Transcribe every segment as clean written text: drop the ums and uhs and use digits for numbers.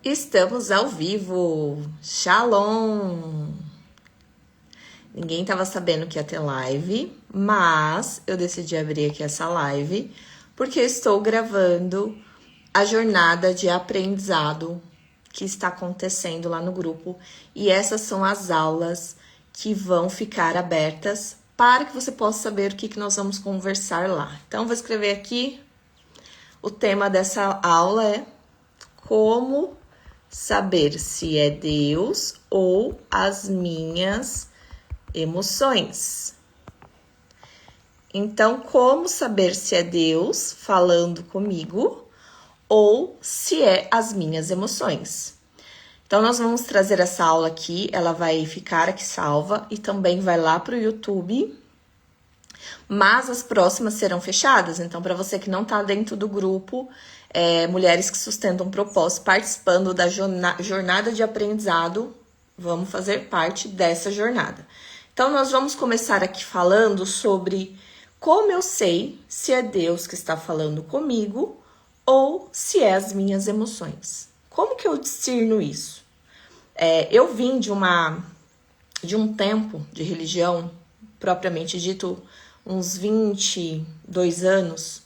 Estamos ao vivo! Shalom! Ninguém estava sabendo que ia ter live, mas eu decidi abrir aqui essa live porque estou gravando a jornada de aprendizado que está acontecendo lá no grupo e essas são as aulas que vão ficar abertas para que você possa saber o que nós vamos conversar lá. Então, vou escrever aqui, o tema dessa aula é como saber se é Deus ou as minhas emoções. Então, como saber se é Deus falando comigo ou se é as minhas emoções? Então, nós vamos trazer essa aula aqui, ela vai ficar aqui salva e também vai lá para o YouTube, mas as próximas serão fechadas. Então, para você que não está dentro do grupo, Mulheres que Sustentam Propósito, participando da jornada de aprendizado, vamos fazer parte dessa jornada. Então, nós vamos começar aqui falando sobre como eu sei se é Deus que está falando comigo ou se é as minhas emoções. Como que eu discerno isso? Eu vim de um tempo de religião, propriamente dito, uns 22 anos,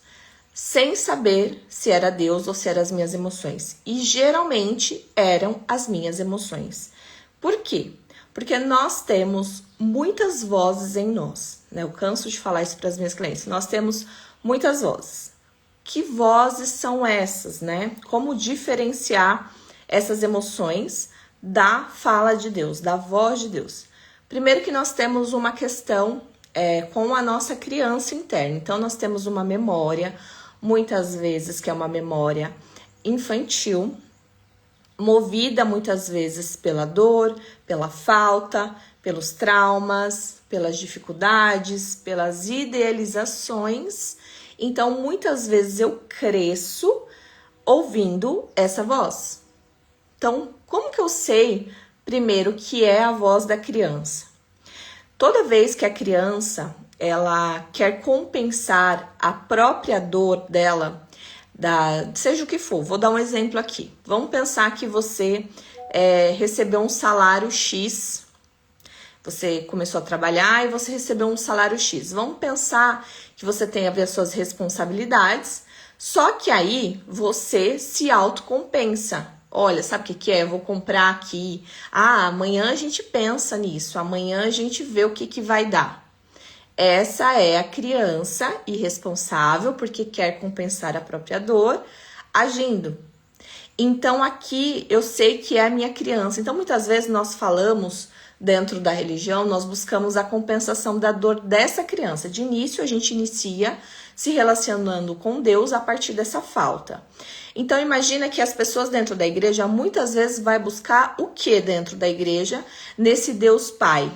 sem saber se era Deus ou se eram as minhas emoções. E geralmente eram as minhas emoções. Por quê? Porque nós temos muitas vozes em nós, né? Eu canso de falar isso para as minhas clientes. Nós temos muitas vozes. Que vozes são essas, né? Como diferenciar essas emoções da fala de Deus, da voz de Deus? Primeiro que nós temos uma questão com a nossa criança interna. Então, nós temos uma memória, muitas vezes que é uma memória infantil, movida muitas vezes pela dor, pela falta, pelos traumas, pelas dificuldades, pelas idealizações. Então, muitas vezes eu cresço ouvindo essa voz. Então, como que eu sei, primeiro, que é a voz da criança? Toda vez que a criança ela quer compensar a própria dor dela, seja o que for, vou dar um exemplo aqui. Vamos pensar que você recebeu um salário X, você começou a trabalhar e você recebeu um salário X. Vamos pensar que você tem a ver as suas responsabilidades, só que aí você se autocompensa. Olha, sabe o que é? Eu vou comprar aqui. Amanhã a gente pensa nisso. Amanhã a gente vê o que vai dar. Essa é a criança irresponsável porque quer compensar a própria dor agindo. Então aqui eu sei que é a minha criança. Então muitas vezes nós falamos dentro da religião, nós buscamos a compensação da dor dessa criança. De início a gente inicia se relacionando com Deus a partir dessa falta. Então imagina que as pessoas dentro da igreja muitas vezes vai buscar o que dentro da igreja nesse Deus Pai?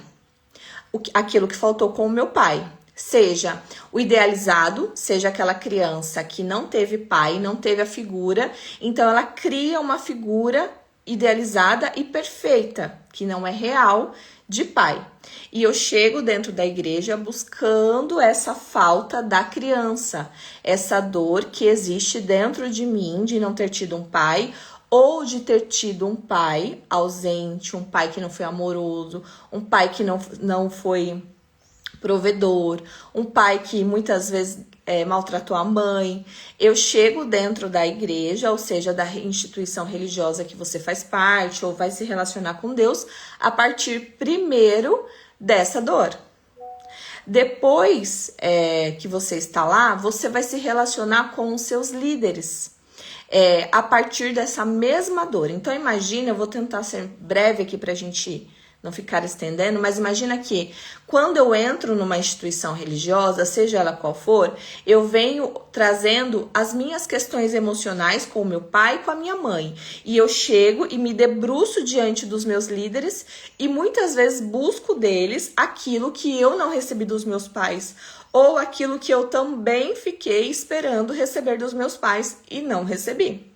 Aquilo que faltou com o meu pai. Seja o idealizado, seja aquela criança que não teve pai, não teve a figura, então ela cria uma figura idealizada e perfeita, que não é real, de pai. E eu chego dentro da igreja buscando essa falta da criança, essa dor que existe dentro de mim de não ter tido um pai, ou de ter tido um pai ausente, um pai que não foi amoroso, um pai que não foi provedor, um pai que muitas vezes maltratou a mãe. Eu chego dentro da igreja, ou seja, da instituição religiosa que você faz parte, ou vai se relacionar com Deus, a partir primeiro dessa dor. Depois que você está lá, você vai se relacionar com os seus líderes. A partir dessa mesma dor. Então imagina, eu vou tentar ser breve aqui pra gente não ficar estendendo, mas imagina que quando eu entro numa instituição religiosa, seja ela qual for, eu venho trazendo as minhas questões emocionais com o meu pai e com a minha mãe. E eu chego e me debruço diante dos meus líderes e muitas vezes busco deles aquilo que eu não recebi dos meus pais, ou aquilo que eu também fiquei esperando receber dos meus pais e não recebi.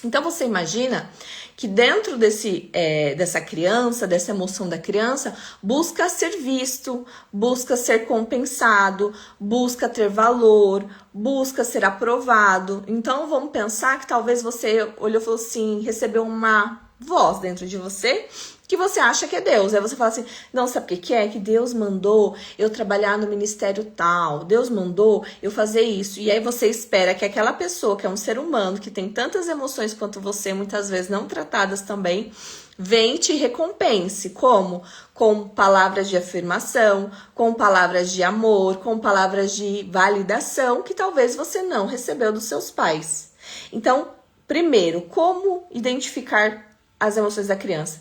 Então você imagina que dentro dessa criança, dessa emoção da criança, busca ser visto, busca ser compensado, busca ter valor, busca ser aprovado. Então vamos pensar que talvez você olhou e falou assim, recebeu uma voz dentro de você que você acha que é Deus. Aí você fala assim, não, sabe o que é? Que Deus mandou eu trabalhar no ministério tal, Deus mandou eu fazer isso. E aí você espera que aquela pessoa, que é um ser humano, que tem tantas emoções quanto você, muitas vezes não tratadas também, vem e te recompense. Como? Com palavras de afirmação, com palavras de amor, com palavras de validação, que talvez você não recebeu dos seus pais. Então, primeiro, como identificar as emoções da criança?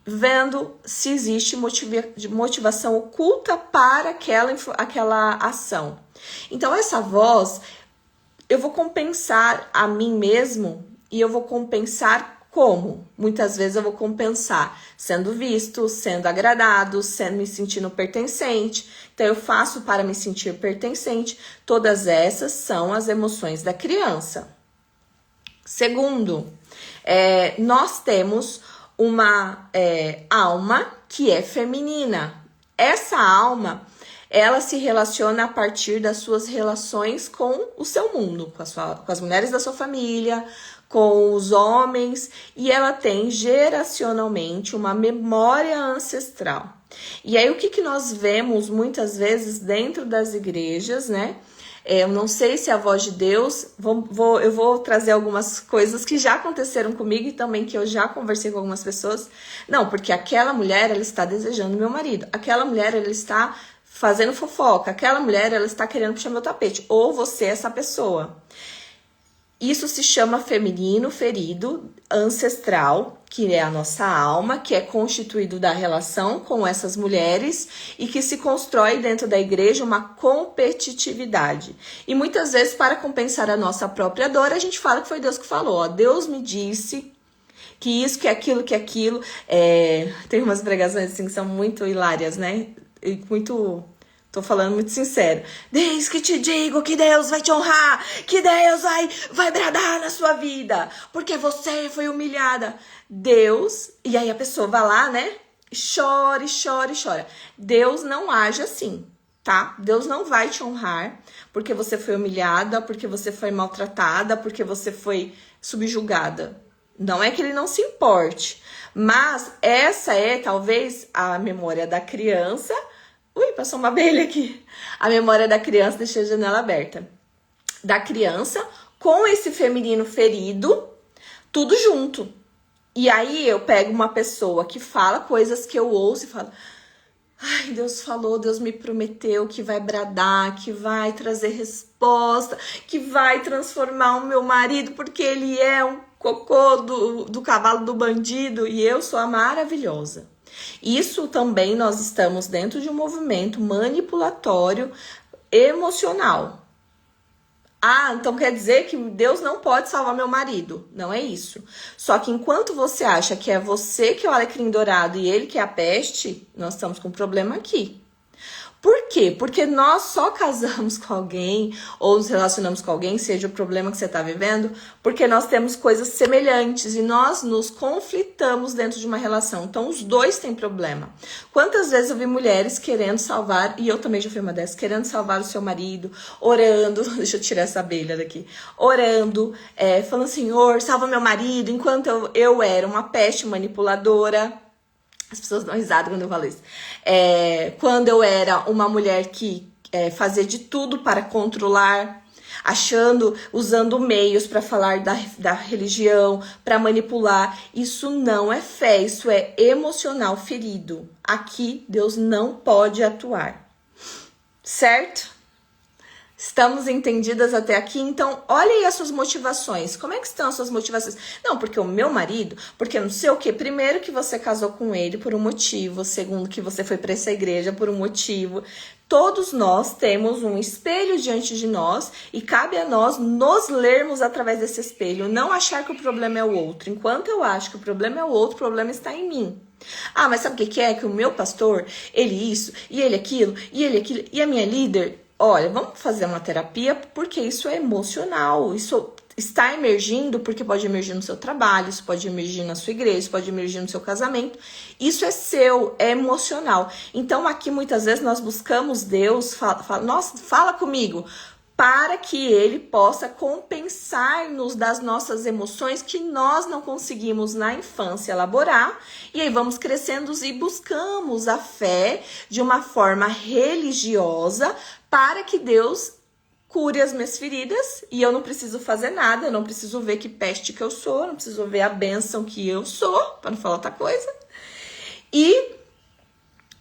Vendo se existe motivação oculta para aquela ação. Então, essa voz, eu vou compensar a mim mesmo e eu vou compensar como? Muitas vezes eu vou compensar sendo visto, sendo agradado, me sentindo pertencente. Então, eu faço para me sentir pertencente. Todas essas são as emoções da criança. Segundo, nós temos uma alma que é feminina. Essa alma, ela se relaciona a partir das suas relações com o seu mundo, com as mulheres da sua família, com os homens, e ela tem geracionalmente uma memória ancestral. E aí o que nós vemos muitas vezes dentro das igrejas, né? Eu não sei se é a voz de Deus, eu vou trazer algumas coisas que já aconteceram comigo e também que eu já conversei com algumas pessoas. Não, porque aquela mulher, ela está desejando meu marido. Aquela mulher, ela está fazendo fofoca. Aquela mulher, ela está querendo puxar meu tapete. Ou você é essa pessoa. Isso se chama feminino ferido ancestral, que é a nossa alma, que é constituído da relação com essas mulheres e que se constrói dentro da igreja uma competitividade. E muitas vezes, para compensar a nossa própria dor, a gente fala que foi Deus que falou. Ó, Deus me disse que isso, que aquilo, que aquilo. Tem umas pregações assim que são muito hilárias, né? E muito... Tô falando muito sincero. Desde que te digo que Deus vai te honrar, que Deus vai bradar na sua vida, porque você foi humilhada. Deus, e aí a pessoa vai lá, né? Chora, chora, chora. Deus não age assim, tá? Deus não vai te honrar porque você foi humilhada, porque você foi maltratada, porque você foi subjugada. Não é que ele não se importe, mas essa é talvez a memória da criança. Ui, passou uma abelha aqui. A memória da criança, deixei a janela aberta. Da criança com esse feminino ferido, tudo junto. E aí eu pego uma pessoa que fala coisas que eu ouço e falo: ai, Deus falou, Deus me prometeu que vai bradar, que vai trazer resposta, que vai transformar o meu marido, porque ele é um cocô do cavalo do bandido e eu sou a maravilhosa. Isso também nós estamos dentro de um movimento manipulatório emocional. Ah, então quer dizer que Deus não pode salvar meu marido. Não é isso. Só que enquanto você acha que é você que é o alecrim dourado e ele que é a peste, nós estamos com um problema aqui. Por quê? Porque nós só casamos com alguém ou nos relacionamos com alguém, seja o problema que você está vivendo, porque nós temos coisas semelhantes e nós nos conflitamos dentro de uma relação. Então, os dois têm problema. Quantas vezes eu vi mulheres querendo salvar, e eu também já fui uma dessas, querendo salvar o seu marido, orando, deixa eu tirar essa abelha daqui, orando, falando: Senhor, salva meu marido, enquanto eu era uma peste manipuladora. As pessoas dão risada quando eu falo isso. Quando eu era uma mulher que fazia de tudo para controlar, usando meios para falar da religião, para manipular. Isso não é fé, isso é emocional ferido. Aqui Deus não pode atuar. Certo? Estamos entendidas até aqui? Então, olha aí as suas motivações. Como é que estão as suas motivações? Não, porque o meu marido, porque não sei o quê. Primeiro que você casou com ele por um motivo. Segundo que você foi para essa igreja por um motivo. Todos nós temos um espelho diante de nós e cabe a nós nos lermos através desse espelho. Não achar que o problema é o outro. Enquanto eu acho que o problema é o outro, o problema está em mim. Ah, mas sabe o que é? Que o meu pastor, ele isso, e ele aquilo, e a minha líder... Olha, vamos fazer uma terapia porque isso é emocional, isso está emergindo, porque pode emergir no seu trabalho, isso pode emergir na sua igreja, isso pode emergir no seu casamento. Isso é seu, é emocional. Então aqui muitas vezes nós buscamos Deus, nossa, fala comigo, para que Ele possa compensar-nos das nossas emoções que nós não conseguimos na infância elaborar. E aí vamos crescendo e buscamos a fé de uma forma religiosa para que Deus cure as minhas feridas e eu não preciso fazer nada, eu não preciso ver que peste que eu sou, não preciso ver a bênção que eu sou, para não falar outra coisa. E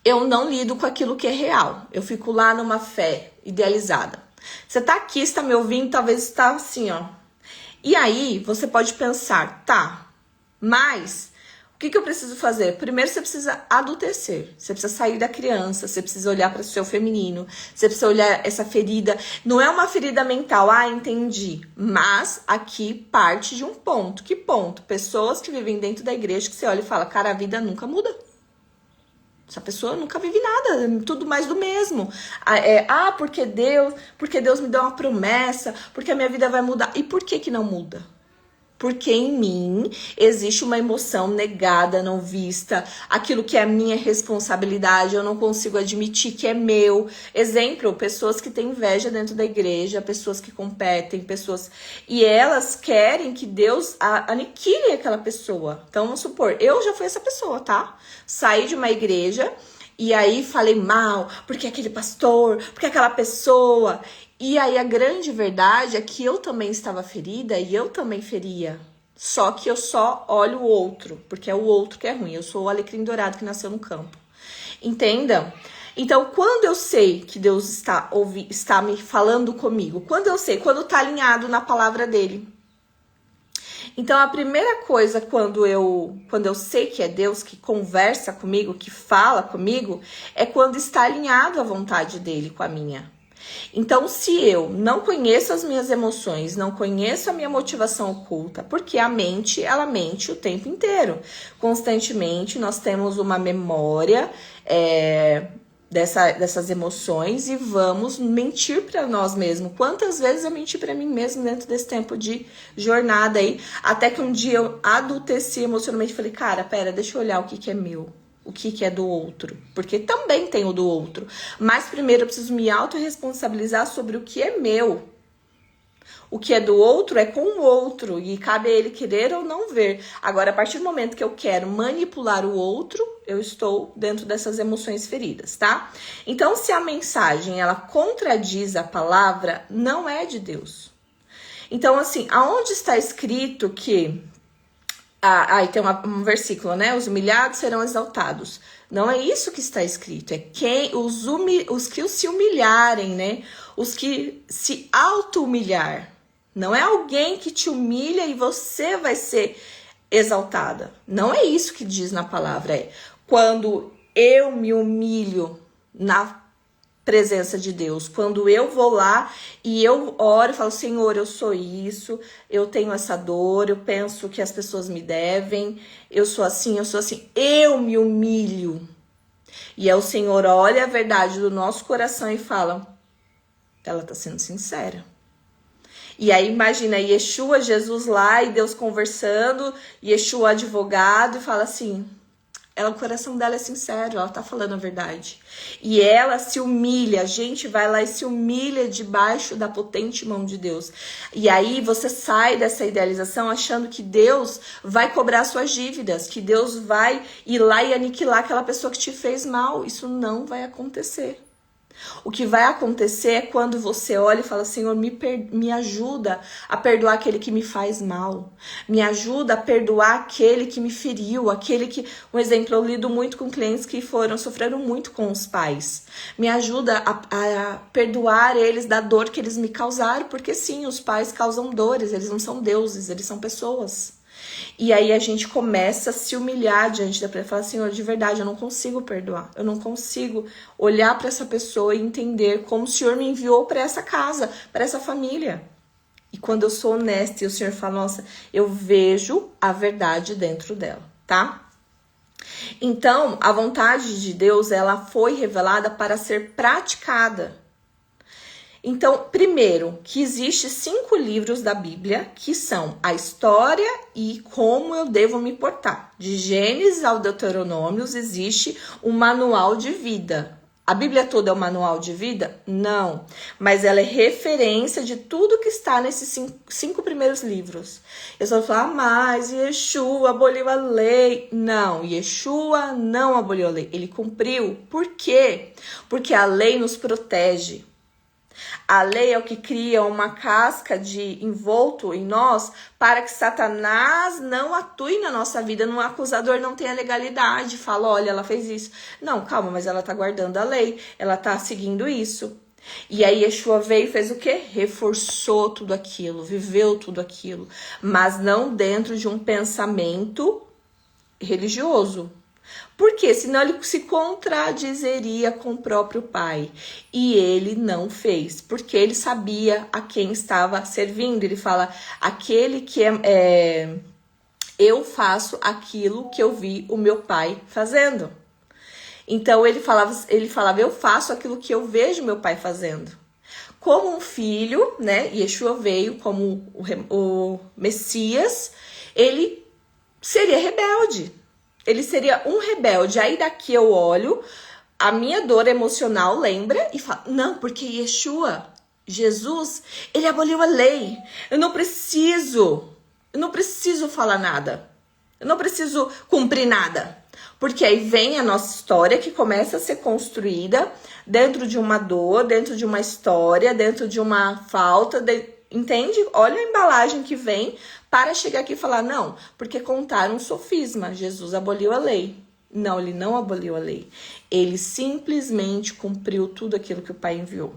eu não lido com aquilo que é real. Eu fico lá numa fé idealizada. Você tá aqui, está me ouvindo, talvez está assim, ó. E aí, você pode pensar, tá, mas o que eu preciso fazer? Primeiro, você precisa adultecer. Você precisa sair da criança, você precisa olhar para o seu feminino, você precisa olhar essa ferida. Não é uma ferida mental, entendi. Mas aqui parte de um ponto. Que ponto? Pessoas que vivem dentro da igreja que você olha e fala, cara, a vida nunca muda. Essa pessoa nunca vive nada, tudo mais do mesmo. Porque Deus me deu uma promessa, porque a minha vida vai mudar. E por que não muda? Porque em mim existe uma emoção negada, não vista, aquilo que é minha responsabilidade, eu não consigo admitir que é meu. Exemplo, pessoas que têm inveja dentro da igreja, pessoas que competem, pessoas... E elas querem que Deus aniquile aquela pessoa. Então, vamos supor, eu já fui essa pessoa, tá? Saí de uma igreja e aí falei mal, porque aquele pastor, porque aquela pessoa... E aí a grande verdade é que eu também estava ferida e eu também feria. Só que eu só olho o outro, porque é o outro que é ruim. Eu sou o alecrim dourado que nasceu no campo. Entenda? Então, quando eu sei que Deus está me falando comigo, quando está alinhado na palavra dele. Então, a primeira coisa quando eu sei que é Deus que conversa comigo, que fala comigo, é quando está alinhado a vontade dele com a minha. Então, se eu não conheço as minhas emoções, não conheço a minha motivação oculta, porque a mente, ela mente o tempo inteiro. Constantemente, nós temos uma memória dessas emoções e vamos mentir para nós mesmos. Quantas vezes eu menti para mim mesmo dentro desse tempo de jornada aí, até que um dia eu adulteci emocionalmente e falei, cara, pera, deixa eu olhar o que é meu. O que é do outro, porque também tem o do outro. Mas primeiro eu preciso me autorresponsabilizar sobre o que é meu. O que é do outro é com o outro e cabe a ele querer ou não ver. Agora, a partir do momento que eu quero manipular o outro, eu estou dentro dessas emoções feridas, tá? Então, se a mensagem ela contradiz a palavra, não é de Deus. Então, assim, aonde está escrito que... Aí tem um versículo, né? Os humilhados serão exaltados. Não é isso que está escrito. É os que se humilharem, né? Os que se auto-humilhar. Não é alguém que te humilha e você vai ser exaltada. Não é isso que diz na palavra. É quando eu me humilho na presença de Deus, quando eu vou lá e eu oro e falo, Senhor, eu sou isso, eu tenho essa dor, eu penso que as pessoas me devem, eu sou assim, eu me humilho. E aí o Senhor olha a verdade do nosso coração e fala, ela tá sendo sincera. E aí imagina Yeshua, Jesus lá e Deus conversando, Yeshua advogado e fala assim... o coração dela é sincero, ela tá falando a verdade. E ela se humilha, a gente vai lá e se humilha debaixo da potente mão de Deus. E aí você sai dessa idealização achando que Deus vai cobrar suas dívidas, que Deus vai ir lá e aniquilar aquela pessoa que te fez mal. Isso não vai acontecer. O que vai acontecer é quando você olha e fala, Senhor, me ajuda a perdoar aquele que me faz mal. Me ajuda a perdoar aquele que me feriu, aquele que... Um exemplo, eu lido muito com clientes que sofreram muito com os pais. Me ajuda a perdoar eles da dor que eles me causaram, porque sim, os pais causam dores, eles não são deuses, eles são pessoas. E aí a gente começa a se humilhar diante da pessoa e falar, Senhor, de verdade, eu não consigo perdoar. Eu não consigo olhar para essa pessoa e entender como o Senhor me enviou para essa casa, para essa família. E quando eu sou honesta e o Senhor fala, nossa, eu vejo a verdade dentro dela, tá? Então, a vontade de Deus, ela foi revelada para ser praticada. Então, primeiro, que existe 5 livros da Bíblia, que são a história e como eu devo me portar. De Gênesis ao Deuteronômio existe um manual de vida. A Bíblia toda é um manual de vida? Não, mas ela é referência de tudo que está nesses 5 primeiros livros. Eu só vou falar, mas Yeshua aboliu a lei. Não, Yeshua não aboliu a lei, ele cumpriu. Por quê? Porque a lei nos protege. A lei é o que cria uma casca de envolto em nós para que Satanás não atue na nossa vida, no acusador não tenha legalidade, fala, olha, ela fez isso. Não, calma, mas ela tá guardando a lei, ela tá seguindo isso. E aí Yeshua veio e fez o quê? Reforçou tudo aquilo, viveu tudo aquilo, mas não dentro de um pensamento religioso. Por quê? Senão ele se contradizeria com o próprio pai. E ele não fez, porque ele sabia a quem estava servindo. Ele fala, aquele que eu faço aquilo que eu vi o meu pai fazendo. Então ele falava, eu faço aquilo que eu vejo meu pai fazendo. Como um filho, né? Yeshua veio como o Messias, ele seria rebelde. Ele seria um rebelde. Aí daqui eu olho, a minha dor emocional lembra e falo, não, porque Yeshua, Jesus, ele aboliu a lei. Eu não preciso falar nada. Eu não preciso cumprir nada. Porque aí vem a nossa história que começa a ser construída dentro de uma dor, dentro de uma história, dentro de uma falta, entende? Olha a embalagem que vem para chegar aqui e falar, não, porque contaram um sofisma, Jesus aboliu a lei. Não, ele não aboliu a lei. Ele simplesmente cumpriu tudo aquilo que o Pai enviou.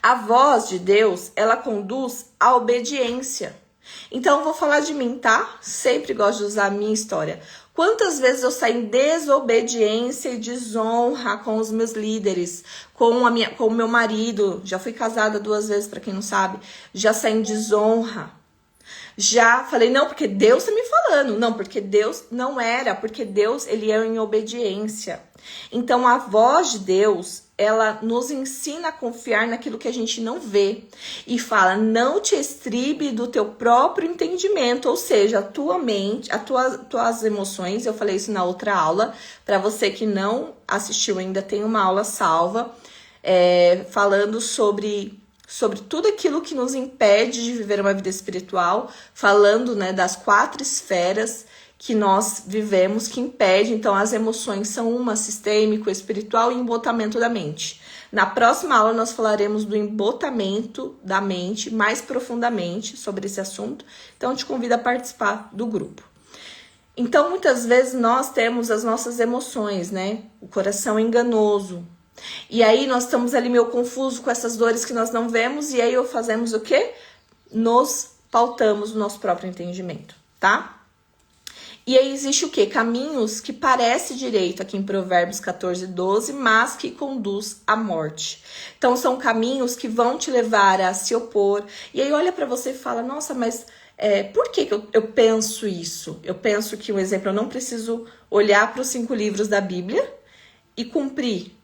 A voz de Deus, ela conduz à obediência. Então, eu vou falar de mim, tá? Sempre gosto de usar a minha história. Quantas vezes eu saí em desobediência e desonra com os meus líderes, com o meu marido, já fui casada 2 vezes, para quem não sabe, já saí em desonra. Já falei, não, porque Deus tá me falando. Não, porque Deus não era, porque Deus, ele é em obediência. Então, a voz de Deus, ela nos ensina a confiar naquilo que a gente não vê. E fala, não te estribe do teu próprio entendimento, ou seja, a tua mente, tuas emoções. Eu falei isso na outra aula. Para você que não assistiu ainda, tem uma aula salva, falando sobre tudo aquilo que nos impede de viver uma vida espiritual, falando, né, das 4 esferas que nós vivemos, que impede. Então, as emoções são uma, sistêmico, espiritual e embotamento da mente. Na próxima aula, nós falaremos do embotamento da mente mais profundamente sobre esse assunto. Então, eu te convido a participar do grupo. Então, muitas vezes, nós temos as nossas emoções, né? O coração enganoso. E aí nós estamos ali meio confuso com essas dores que nós não vemos, e aí fazemos o quê? Nos pautamos no nosso próprio entendimento, tá? E aí existe o quê? Caminhos que parece direito, aqui em Provérbios 14, 12, mas que conduz à morte. Então são caminhos que vão te levar a se opor. E aí olha para você e fala, nossa, mas por que eu penso isso? Eu penso que, um exemplo, eu não preciso olhar para os 5 livros da Bíblia e cumprir.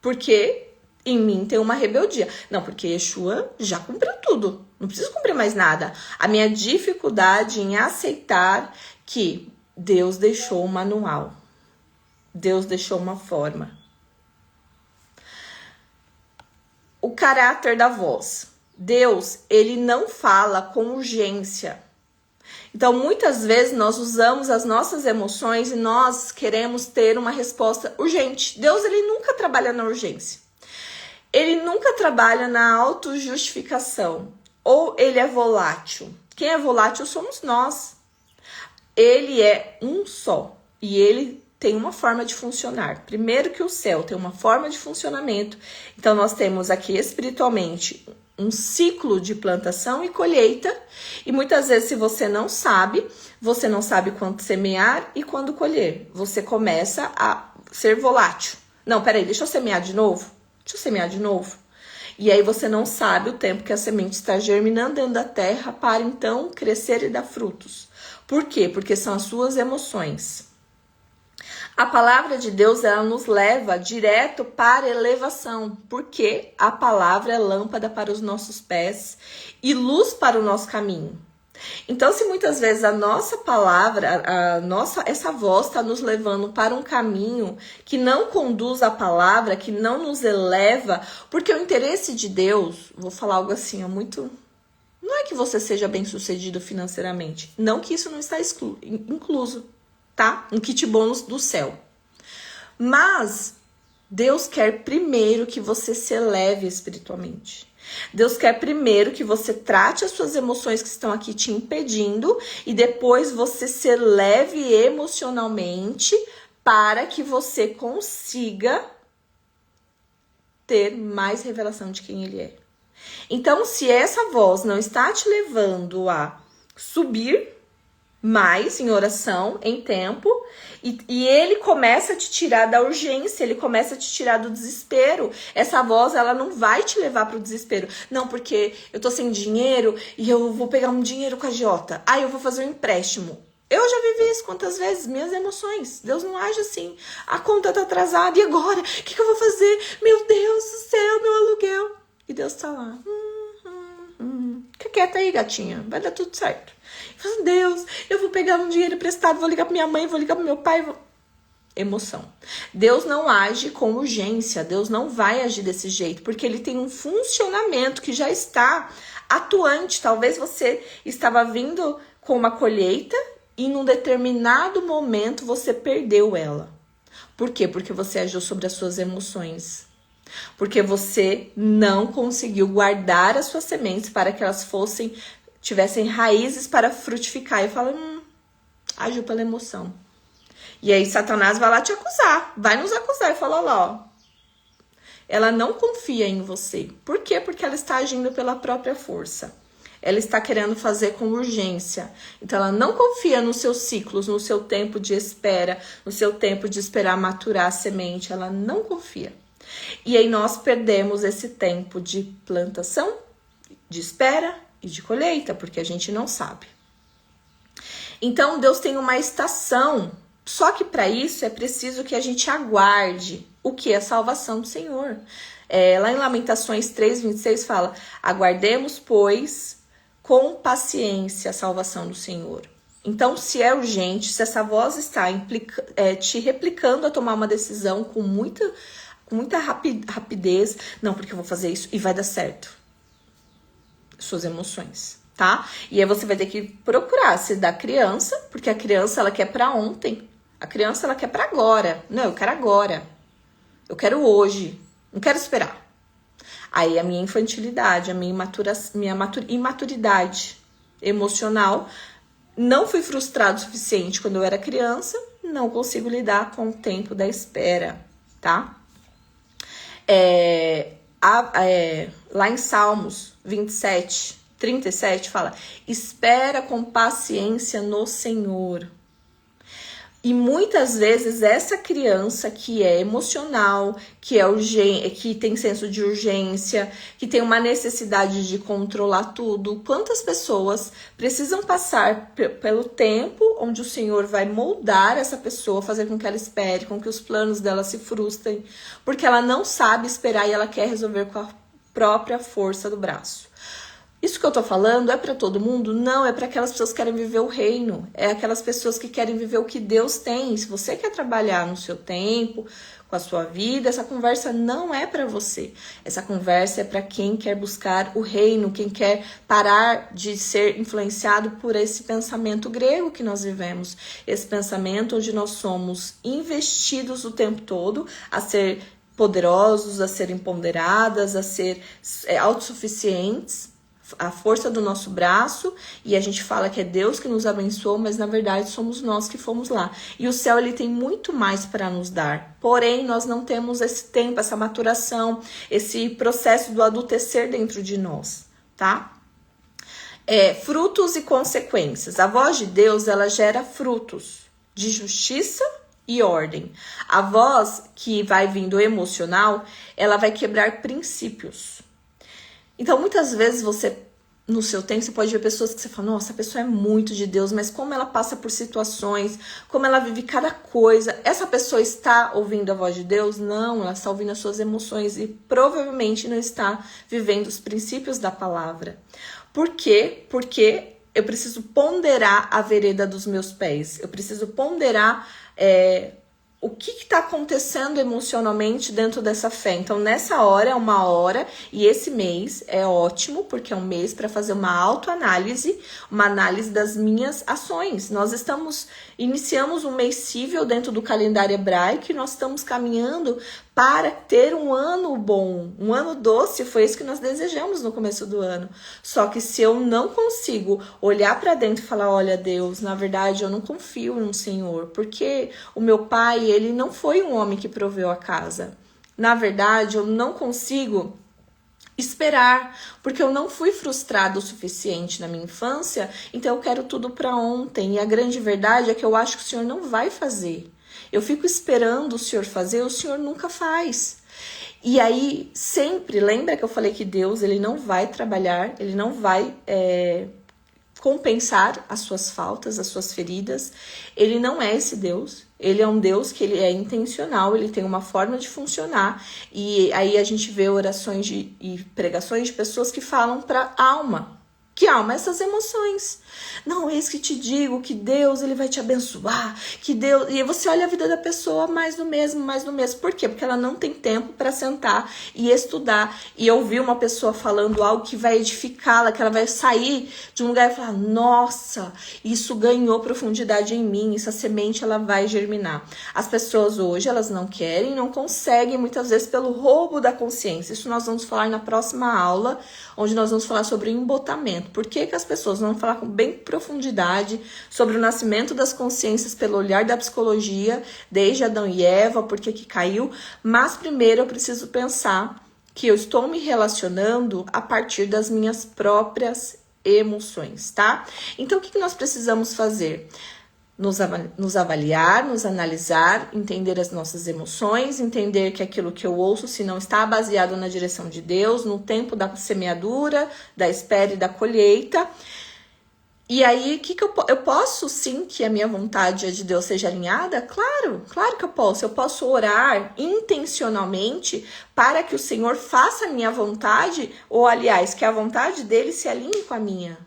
Porque em mim tem uma rebeldia. Não, porque Yeshua já cumpriu tudo. Não preciso cumprir mais nada. A minha dificuldade em aceitar que Deus deixou um manual. Deus deixou uma forma. O caráter da voz. Deus, ele não fala com urgência. Então, muitas vezes, nós usamos as nossas emoções e nós queremos ter uma resposta urgente. Deus, ele nunca trabalha na urgência. Ele nunca trabalha na autojustificação. Ou ele é volátil. Quem é volátil somos nós. Ele é um só. E ele tem uma forma de funcionar. Primeiro que o céu tem uma forma de funcionamento. Então, nós temos aqui espiritualmente um ciclo de plantação e colheita, e muitas vezes, se você não sabe quando semear e quando colher. Você começa a ser volátil. Não, peraí, deixa eu semear de novo. E aí você não sabe o tempo que a semente está germinando dentro da terra para então crescer e dar frutos. Por quê? Porque são as suas emoções. A palavra de Deus, ela nos leva direto para a elevação, porque a palavra é lâmpada para os nossos pés e luz para o nosso caminho. Então, se muitas vezes a nossa palavra, essa voz está nos levando para um caminho que não conduz à palavra, que não nos eleva, porque o interesse de Deus, vou falar algo assim, não é que você seja bem-sucedido financeiramente, não que isso não está incluso, tá? Um kit bônus do céu. Mas Deus quer primeiro que você se eleve espiritualmente. Deus quer primeiro que você trate as suas emoções que estão aqui te impedindo e depois você se eleve emocionalmente para que você consiga ter mais revelação de quem Ele é. Então, se essa voz não está te levando a subir mais em oração, em tempo, e ele começa a te tirar da urgência, ele começa a te tirar do desespero. Essa voz, ela não vai te levar para o desespero. Não, porque eu tô sem dinheiro e eu vou pegar um dinheiro com a agiota. Eu vou fazer um empréstimo. Eu já vivi isso quantas vezes, minhas emoções. Deus não age assim. A conta tá atrasada, e agora? O que eu vou fazer? Meu Deus do céu, meu aluguel. E Deus tá lá. Fica quieta aí, gatinha. Vai dar tudo certo. Deus, eu vou pegar um dinheiro emprestado, vou ligar pra minha mãe, vou ligar pro meu pai. Emoção. Deus não age com urgência. Deus não vai agir desse jeito, porque Ele tem um funcionamento que já está atuante. Talvez você estava vindo com uma colheita e num determinado momento você perdeu ela. Por quê? Porque você agiu sobre as suas emoções. Porque você não conseguiu guardar as suas sementes para que elas tivessem raízes para frutificar. E fala, agiu pela emoção. E aí Satanás vai lá te acusar. Vai nos acusar e fala, ó, ela não confia em você. Por quê? Porque ela está agindo pela própria força. Ela está querendo fazer com urgência. Então, ela não confia nos seus ciclos, no seu tempo de espera, no seu tempo de esperar maturar a semente. Ela não confia. E aí nós perdemos esse tempo de plantação, de espera e de colheita, porque a gente não sabe. Então, Deus tem uma estação, só que para isso é preciso que a gente aguarde o que é a salvação do Senhor. Lá em Lamentações 3:26 fala, aguardemos, pois, com paciência a salvação do Senhor. Então, se é urgente, se essa voz está te replicando a tomar uma decisão com muita rapidez, não, porque eu vou fazer isso e vai dar certo. Suas emoções, tá? E aí você vai ter que procurar se da criança, porque a criança, ela quer pra ontem. A criança, ela quer pra agora. Não, eu quero agora. Eu quero hoje. Não quero esperar. Aí a minha infantilidade, a minha imaturidade emocional, não fui frustrado o suficiente quando eu era criança, não consigo lidar com o tempo da espera, tá? Lá em Salmos 27:37 fala, espera com paciência no Senhor. E muitas vezes essa criança que é emocional, que é urgente, que tem senso de urgência, que tem uma necessidade de controlar tudo, quantas pessoas precisam passar pelo tempo onde o Senhor vai moldar essa pessoa, fazer com que ela espere, com que os planos dela se frustrem, porque ela não sabe esperar e ela quer resolver com a própria força do braço. Isso que eu tô falando é para todo mundo? Não, é para aquelas pessoas que querem viver o reino. É aquelas pessoas que querem viver o que Deus tem. Se você quer trabalhar no seu tempo, com a sua vida, essa conversa não é para você. Essa conversa é para quem quer buscar o reino, quem quer parar de ser influenciado por esse pensamento grego que nós vivemos. Esse pensamento onde nós somos investidos o tempo todo a ser poderosos, a ser empoderadas, a ser autossuficientes, a força do nosso braço, e a gente fala que é Deus que nos abençoou, mas na verdade somos nós que fomos lá. E o céu, ele tem muito mais para nos dar. Porém, nós não temos esse tempo, essa maturação, esse processo do adultecer dentro de nós, tá? Frutos e consequências. A voz de Deus, ela gera frutos de justiça e ordem. A voz que vai vindo emocional, ela vai quebrar princípios. Então, muitas vezes você no seu tempo, você pode ver pessoas que você fala, nossa, a pessoa é muito de Deus, mas como ela passa por situações, como ela vive cada coisa, essa pessoa está ouvindo a voz de Deus? Não, ela está ouvindo as suas emoções e provavelmente não está vivendo os princípios da palavra. Por quê? Porque eu preciso ponderar a vereda dos meus pés, eu preciso ponderar o que está acontecendo emocionalmente dentro dessa fé. Então, nessa hora é uma hora, e esse mês é ótimo, porque é um mês para fazer uma autoanálise, uma análise das minhas ações. Nós iniciamos um mês cível dentro do calendário hebraico e nós estamos caminhando para ter um ano bom, um ano doce, foi isso que nós desejamos no começo do ano. Só que se eu não consigo olhar para dentro e falar, olha Deus, na verdade eu não confio no Senhor, porque o meu pai, ele não foi um homem que proveu a casa. Na verdade, eu não consigo esperar, porque eu não fui frustrado o suficiente na minha infância, então eu quero tudo para ontem. E a grande verdade é que eu acho que o Senhor não vai fazer. Eu fico esperando o Senhor fazer, o Senhor nunca faz. E aí, sempre, lembra que eu falei que Deus, ele não vai trabalhar, ele não vai compensar as suas faltas, as suas feridas. Ele não é esse Deus. Ele é um Deus que ele é intencional, ele tem uma forma de funcionar. E aí a gente vê orações e pregações de pessoas que falam para a alma. Que alma? Essas emoções. Não, eis que te digo que Deus, ele vai te abençoar, que Deus... E aí você olha a vida da pessoa mais do mesmo, mais do mesmo. Por quê? Porque ela não tem tempo para sentar e estudar e ouvir uma pessoa falando algo que vai edificá-la, que ela vai sair de um lugar e falar, nossa, isso ganhou profundidade em mim, essa semente ela vai germinar. As pessoas hoje, elas não querem, não conseguem, muitas vezes pelo roubo da consciência. Isso nós vamos falar na próxima aula, onde nós vamos falar sobre o embotamento. Por que as pessoas vão falar com bem profundidade sobre o nascimento das consciências pelo olhar da psicologia, desde Adão e Eva, por que caiu, mas primeiro eu preciso pensar que eu estou me relacionando a partir das minhas próprias emoções, tá? Então, o que nós precisamos fazer? Nos avaliar, nos analisar, entender as nossas emoções, entender que aquilo que eu ouço, se não está baseado na direção de Deus, no tempo da semeadura, da espera e da colheita. E aí, eu posso sim que a minha vontade de Deus seja alinhada? Claro que eu posso. Eu posso orar intencionalmente para que o Senhor faça a minha vontade, ou aliás, que a vontade dele se alinhe com a minha.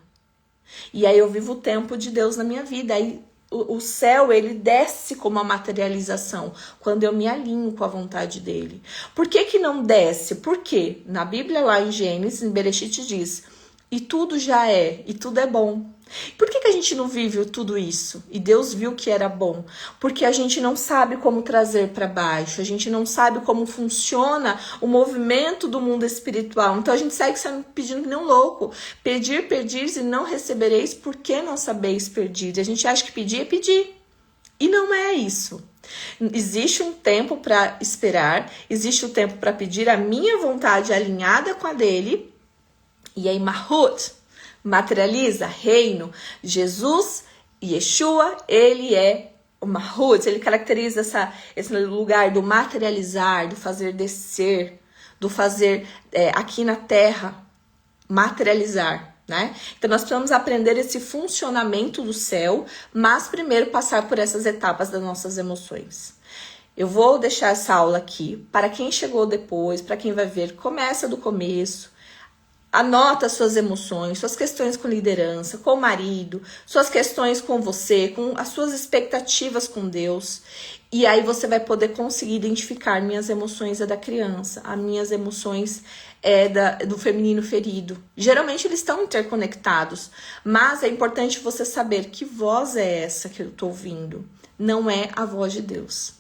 E aí eu vivo o tempo de Deus na minha vida. Aí o céu, ele desce como a materialização, quando eu me alinho com a vontade dele. Por que não desce? Porque na Bíblia, lá em Gênesis, em Bereshit diz, e tudo já é, e tudo é bom. Por que a gente não vive tudo isso? E Deus viu que era bom. Porque a gente não sabe como trazer para baixo. A gente não sabe como funciona o movimento do mundo espiritual. Então a gente segue sendo pedindo que nem um louco. Pedir, pedis e não recebereis, porque não sabeis pedir. E a gente acha que pedir é pedir. E não é isso. Existe um tempo para esperar. Existe um tempo para pedir a minha vontade alinhada com a dele. E aí, Mahut, materializa, reino. Jesus, Yeshua, ele é o Mahut, ele caracteriza esse lugar do materializar, do fazer descer, do fazer aqui na terra, materializar, né? Então nós precisamos aprender esse funcionamento do céu, mas primeiro passar por essas etapas das nossas emoções. Eu vou deixar essa aula aqui, para quem chegou depois, para quem vai ver, começa do começo. Anota suas emoções, suas questões com liderança, com o marido, suas questões com você, com as suas expectativas com Deus. E aí você vai poder conseguir identificar minhas emoções da criança, as minhas emoções do feminino ferido. Geralmente eles estão interconectados, mas é importante você saber que voz é essa que eu estou ouvindo. Não é a voz de Deus.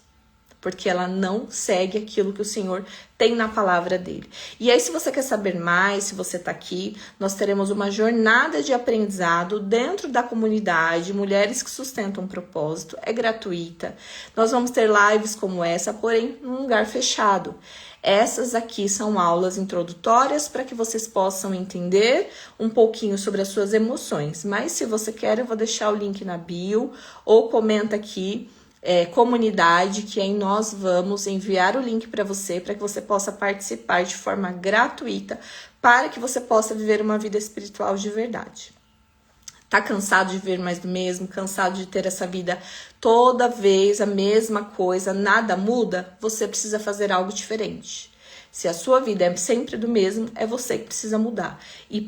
Porque ela não segue aquilo que o Senhor tem na palavra dele. E aí, se você quer saber mais, se você está aqui, nós teremos uma jornada de aprendizado dentro da comunidade, Mulheres que Sustentam um Propósito, é gratuita. Nós vamos ter lives como essa, porém, num lugar fechado. Essas aqui são aulas introdutórias para que vocês possam entender um pouquinho sobre as suas emoções. Mas se você quer, eu vou deixar o link na bio ou comenta aqui. Comunidade, que aí nós vamos enviar o link para você que você possa participar de forma gratuita para que você possa viver uma vida espiritual de verdade. Tá cansado de ver mais do mesmo, cansado de ter essa vida toda vez a mesma coisa, nada muda? Você precisa fazer algo diferente. Se a sua vida é sempre do mesmo, é você que precisa mudar. E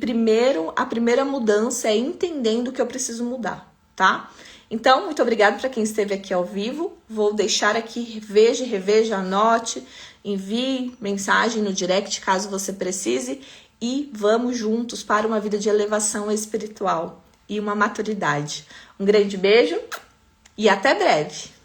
a primeira mudança é entendendo que eu preciso mudar, tá? Então, muito obrigada para quem esteve aqui ao vivo. Vou deixar aqui, reveja, anote, envie mensagem no direct caso você precise. E vamos juntos para uma vida de elevação espiritual e uma maturidade. Um grande beijo e até breve!